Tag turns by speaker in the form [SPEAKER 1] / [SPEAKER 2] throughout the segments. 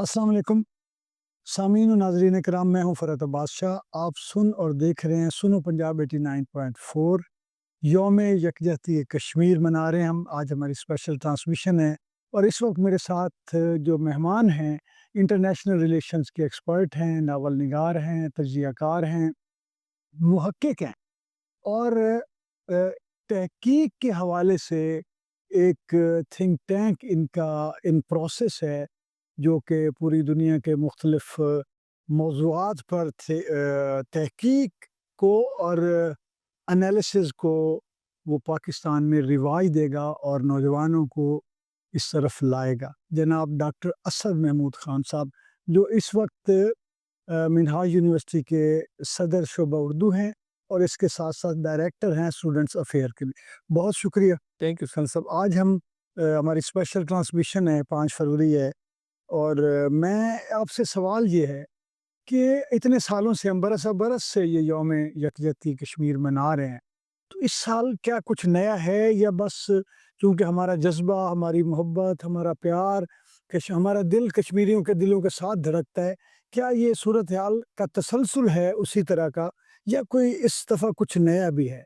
[SPEAKER 1] السلام علیکم سامعین و ناظرین کرام، میں ہوں فرحت بادشاہ. آپ سن اور دیکھ رہے ہیں سنو پنجاب 89.4. یوم یکجہتی کشمیر منا رہے ہیں ہم. آج ہماری اسپیشل ٹرانسمیشن ہے اور اس وقت میرے ساتھ جو مہمان ہیں انٹرنیشنل ریلیشنز کے ایکسپرٹ ہیں، ناول نگار ہیں، تجزیہ کار ہیں، محقق ہیں اور تحقیق کے حوالے سے ایک تھنک ٹینک ان کا ان پروسیس ہے جو کہ پوری دنیا کے مختلف موضوعات پر تحقیق کو اور انالیسز کو وہ پاکستان میں رواج دے گا اور نوجوانوں کو اس طرف لائے گا. جناب ڈاکٹر اسد محمود خان صاحب جو اس وقت منہاج یونیورسٹی کے صدر شعبہ اردو ہیں اور اس کے ساتھ ساتھ ڈائریکٹر ہیں اسٹوڈنٹس افیئر کے بھی. بہت شکریہ.
[SPEAKER 2] تھینک یو
[SPEAKER 1] خان صاحب آج ہم ہماری اسپیشل ٹرانسمیشن ہے، 5 فروری ہے، اور میں آپ سے سوال یہ ہے کہ اتنے سالوں سے ہم برس سے یہ یوم یکجہتی کشمیر منا رہے ہیں، تو اس سال کیا کچھ نیا ہے یا بس چونکہ ہمارا جذبہ، ہماری محبت، ہمارا پیار، ہمارا دل کشمیریوں کے دلوں کے ساتھ دھڑکتا ہے، کیا یہ صورتحال کا تسلسل ہے اسی طرح کا یا کوئی اس دفعہ کچھ نیا بھی ہے؟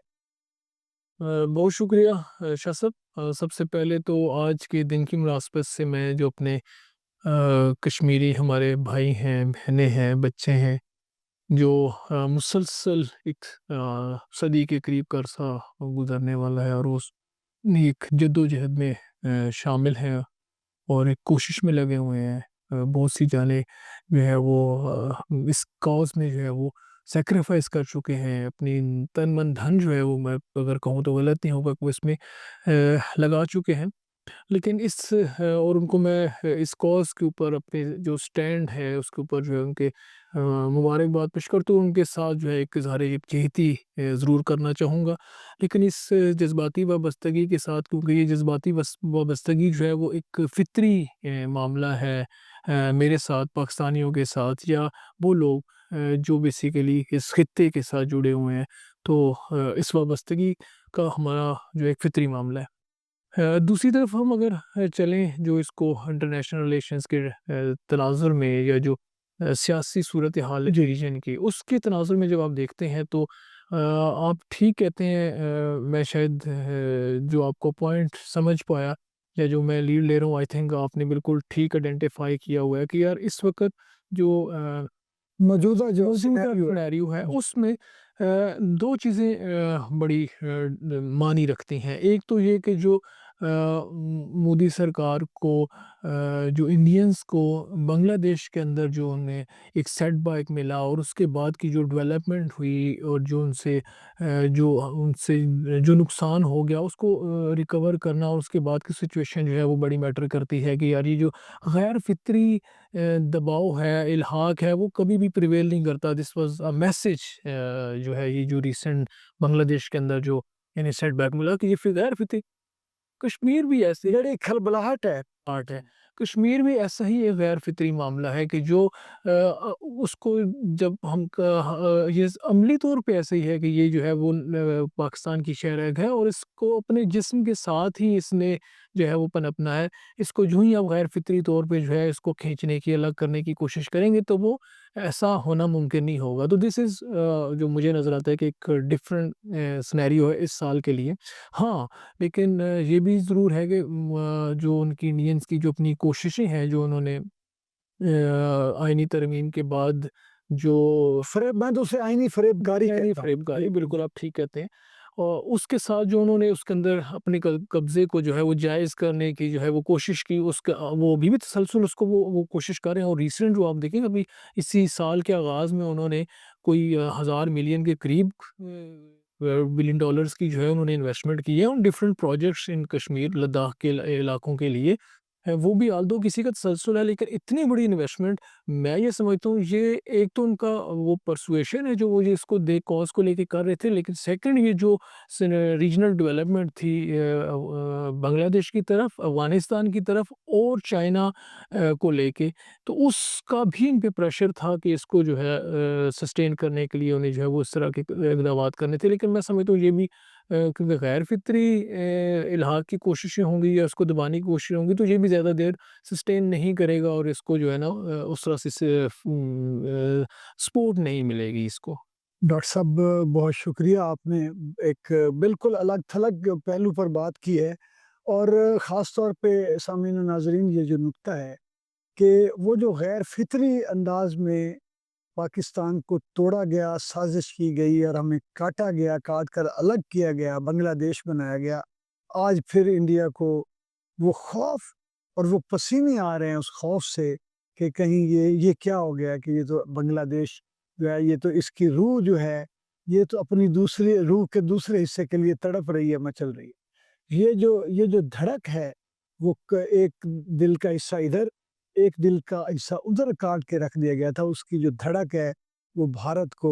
[SPEAKER 2] بہت شکریہ شاہ صاحب. سب سے پہلے تو آج کے دن کی مناسبت سے میں جو اپنے کشمیری ہمارے بھائی ہیں، بہنیں ہیں، بچے ہیں جو مسلسل ایک صدی کے قریب کا عرصہ گزرنے والا ہے اور اس ایک جد و جہد میں شامل ہیں اور ایک کوشش میں لگے ہوئے ہیں. بہت سی جانیں جو ہے وہ اس کاز میں جو ہے وہ سیکریفائس کر چکے ہیں، اپنی تن من دھن جو ہے وہ، میں اگر کہوں تو غلط نہیں ہوگا، وہ اس میں لگا چکے ہیں. لیکن اور ان کو میں اس کاز کے اوپر اپنے جو سٹینڈ ہے اس کے اوپر جو ہے ان کے مبارکباد پیش کرتا ہوں. ان کے ساتھ جو ہے ایک اظہار یکجہتی ضرور کرنا چاہوں گا، لیکن اس جذباتی وابستگی کے ساتھ، کیونکہ یہ جذباتی وابستگی جو ہے وہ ایک فطری معاملہ ہے میرے ساتھ، پاکستانیوں کے ساتھ، یا وہ لوگ جو بیسیکلی اس خطے کے ساتھ جڑے ہوئے ہیں، تو اس وابستگی کا ہمارا جو ایک فطری معاملہ ہے. دوسری طرف ہم اگر چلیں جو اس کو انٹرنیشنل ریلیشنز کے تناظر میں، یا جو سیاسی صورتحال ہے ریجن کی، اس کے تناظر میں جب آپ دیکھتے ہیں تو آپ ٹھیک کہتے ہیں. میں شاید جو آپ کو پوائنٹ سمجھ پایا یا جو میں لیڈ لے رہا ہوں، آئی تھنک آپ نے بالکل ٹھیک آئیڈینٹیفائی کیا ہوا ہے کہ یار اس وقت جو
[SPEAKER 1] موجودہ جو
[SPEAKER 2] سینیریو ہے اس میں دو چیزیں بڑی معنی رکھتی ہیں. ایک تو یہ کہ جو مودی سرکار کو، جو انڈینز کو بنگلہ دیش کے اندر جو انہیں ایک سیٹ بیک ملا، اور اس کے بعد کی جو ڈیولپمنٹ ہوئی اور جو ان سے جو نقصان ہو گیا اس کو ریکور کرنا، اور اس کے بعد کی سچویشن جو ہے وہ بڑی میٹر کرتی ہے کہ یار یہ جو غیر فطری دباؤ ہے، الحاق ہے، وہ کبھی بھی پریویل نہیں کرتا. دس واز اے میسج جو ہے، یہ جو ریسنٹ بنگلہ دیش کے اندر جو انہیں سیٹ بیک ملا کہ یہ غیر فطری. کشمیر بھی ایسے
[SPEAKER 1] بڑی کھلبلاہٹ ہے.
[SPEAKER 2] آرٹ ہے. کشمیر میں ایسا ہی ایک غیر فطری معاملہ ہے کہ جو اس کو جب ہم یہ عملی طور پہ ایسا ہی ہے کہ یہ جو ہے وہ پاکستان کی شہرگ ہے اور اس کو اپنے جسم کے ساتھ ہی اس نے جو ہے وہ پنپنا ہے. اس کو جو ہی اب غیر فطری طور پہ جو ہے اس کو کھینچنے کی، الگ کرنے کی کوشش کریں گے تو وہ ایسا ہونا ممکن نہیں ہوگا. تو دس از جو مجھے نظر آتا ہے کہ ایک ڈفرینٹ سنیریو ہے اس سال کے لیے. ہاں، لیکن یہ بھی ضرور ہے کہ جو ان کی انڈینز کی جو اپنی کوششیں ہیں، جو انہوں نے آئینی ترمیم کے بعد جو
[SPEAKER 1] میں تو اسے آئینی فریب کاری
[SPEAKER 2] بالکل آپ ٹھیک کہتے ہیں، اور اس کے ساتھ جو انہوں نے اس کے اندر اپنے قبضے کو جو ہے وہ جائز کرنے کی جو ہے وہ کوشش کی، اس کا وہ ابھی بھی تسلسل اس کو وہ کوشش کر رہے ہیں. اور ریسنٹ جو آپ دیکھیں ابھی اسی سال کے آغاز میں انہوں نے کوئی 1000 ملین کے قریب بلین ڈالرز کی جو ہے انہوں نے انویسٹمنٹ کی ہے ان ڈفرینٹ پروجیکٹس ان کشمیر، لداخ کے علاقوں کے لیے. وہ بھی آلدو کسی کا تسلسل ہے، لیکن اتنی بڑی انویسٹمنٹ، میں یہ سمجھتا ہوں یہ ایک تو ان کا وہ پرسویشن ہے جو وہ اس کو کاز کو لے کے کر رہے تھے، لیکن سیکنڈ یہ جو ریجنل ڈیولپمنٹ تھی بنگلہ دیش کی طرف، افغانستان کی طرف اور چائنا کو لے کے، تو اس کا بھی ان پہ پریشر تھا کہ اس کو جو ہے سسٹین کرنے کے لیے انہیں جو ہے وہ اس طرح کے اقدامات کرنے تھے. لیکن میں سمجھتا ہوں یہ بھی کیونکہ غیر فطری الحاق کی کوششیں ہوں گی یا اس کو دبانے کی کوششیں ہوں گی تو یہ بھی زیادہ دیر سسٹین نہیں کرے گا، اور اس کو جو ہے نا اس طرح سے سپورٹ نہیں ملے گی اس کو۔
[SPEAKER 1] ڈاکٹر صاحب بہت شکریہ، آپ نے ایک بالکل الگ تھلگ پہلو پر بات کی ہے، اور خاص طور پہ سامعین و ناظرین یہ جو نکتہ ہے کہ وہ جو غیر فطری انداز میں پاکستان کو توڑا گیا، سازش کی گئی اور ہمیں کاٹا گیا، کاٹ کر الگ کیا گیا، بنگلہ دیش بنایا گیا، آج پھر انڈیا کو وہ خوف اور وہ پسینے آ رہے ہیں اس خوف سے کہ کہیں یہ کیا ہو گیا کہ یہ تو بنگلہ دیش جو ہے، یہ تو اس کی روح جو ہے یہ تو اپنی دوسری روح کے دوسرے حصے کے لیے تڑپ رہی ہے، مچل رہی ہے۔ یہ جو دھڑک ہے وہ ایک دل کا حصہ ادھر، ایک دل کا حصہ ادھر کاٹ کے رکھ دیا گیا تھا، اس کی جو دھڑک ہے وہ بھارت کو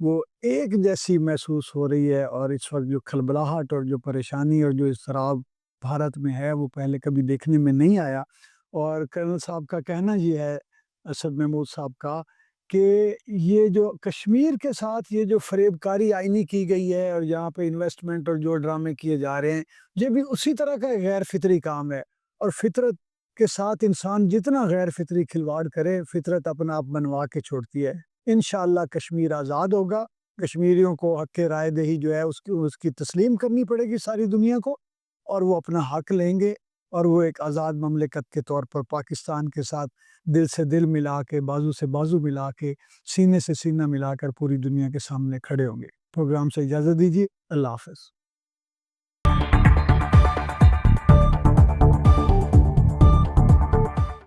[SPEAKER 1] وہ ایک جیسی محسوس ہو رہی ہے، اور اس وقت جو کھلبلاہٹ اور جو پریشانی اور جو اضطراب بھارت میں ہے وہ پہلے کبھی دیکھنے میں نہیں آیا۔ اور کرنل صاحب کا کہنا یہ ہے، اسد محمود صاحب کا، کہ یہ جو کشمیر کے ساتھ یہ جو فریب کاری آئینی کی گئی ہے اور یہاں پہ انویسٹمنٹ اور جو ڈرامے کیے جا رہے ہیں، یہ بھی اسی طرح کا غیر فطری کام ہے، اور فطرت کے ساتھ انسان جتنا غیر فطری کھلواڑ کرے فطرت اپنا آپ منوا کے چھوڑتی ہے۔ انشاءاللہ کشمیر آزاد ہوگا، کشمیریوں کو حق رائے دہی جو ہے اس کی تسلیم کرنی پڑے گی ساری دنیا کو، اور وہ اپنا حق لیں گے، اور وہ ایک آزاد مملکت کے طور پر پاکستان کے ساتھ دل سے دل ملا کے، بازو سے بازو ملا کے، سینے سے سینہ ملا کر پوری دنیا کے سامنے کھڑے ہوں گے۔ پروگرام سے اجازت دیجیے، اللہ حافظ۔